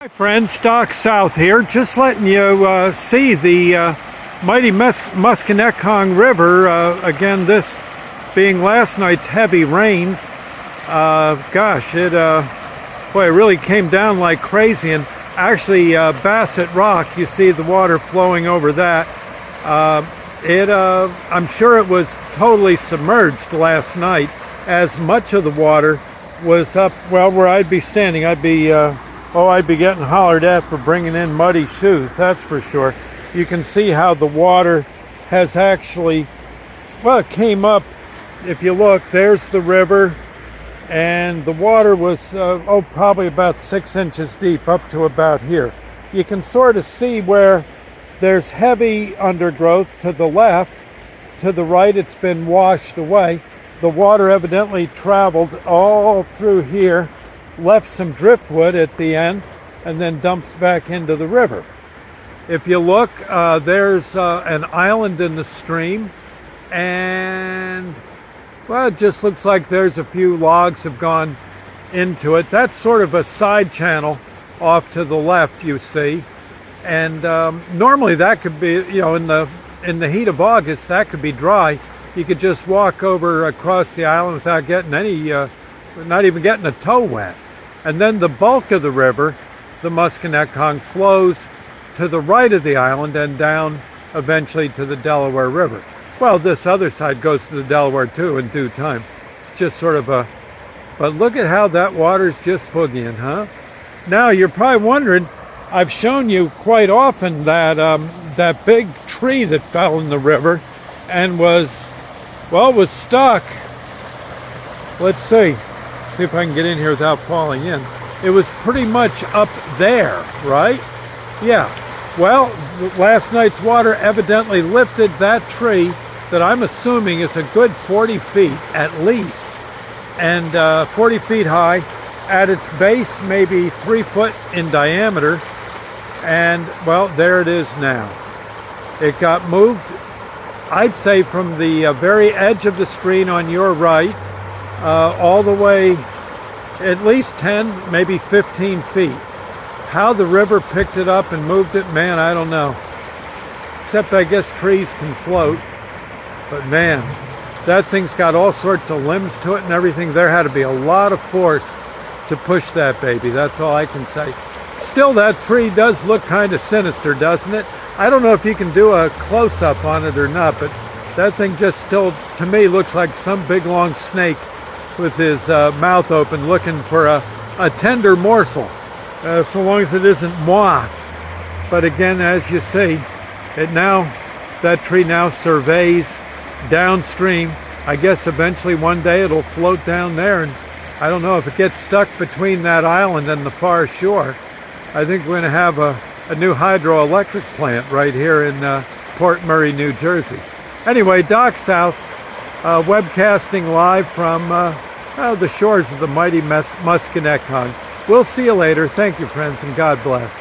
Friends, Doc South here, just letting you see the mighty Muskie River. Again, this being last night's heavy rains. Gosh, it really came down like crazy. And actually, Bassett Rock, you see the water flowing over that. I'm sure it was totally submerged last night, as much of the water was up, well, where I'd be standing. I'd be getting hollered at for bringing in muddy shoes, that's for sure. You can see how the water has actually, well, it came up. If you look, there's the river, and the water was, probably about 6 inches deep, up to about here. You can sort of see where there's heavy undergrowth to the left. To the right, it's been washed away. The water evidently traveled all through here, left some driftwood at the end, and then dumped back into the river. If you look, there's an island in the stream, and, well, it just looks like there's a few logs have gone into it. That's sort of a side channel off to the left, you see. And normally that could be, in the heat of August, that could be dry. You could just walk over across the island without getting not even getting a toe wet. And then the bulk of the river, the Muskie, flows to the right of the island and down eventually to the Delaware River. Well, this other side goes to the Delaware too in due time. It's just sort of but look at how that water's just boogieing, huh? Now you're probably wondering, I've shown you quite often that that big tree that fell in the river and was stuck. Let's see if I can get in here without falling in. It was pretty much up there, right? Yeah. Well, last night's water evidently lifted that tree that I'm assuming is a good 40 feet at least, and 40 feet high. At its base, maybe 3 foot in diameter. And, well, there it is now. It got moved, I'd say, from the very edge of the screen on your right, all the way at least 10, maybe 15 feet. How the river picked it up and moved it, man, I don't know. Except I guess trees can float. But man, that thing's got all sorts of limbs to it and everything. There had to be a lot of force to push that baby. That's all I can say. Still, that tree does look kind of sinister, doesn't it? I don't know if you can do a close-up on it or not, but that thing just still, to me, looks like some big long snake with his mouth open looking for a tender morsel, so long as it isn't moi. But again, as you see, that tree now surveys downstream. I guess eventually one day it'll float down there, and I don't know if it gets stuck between that island and the far shore. I think we're going to have a new hydroelectric plant right here in Port Murray, New Jersey. Anyway, Doc South, webcasting live from the shores of the mighty Muskie. We'll see you later. Thank you, friends, and God bless.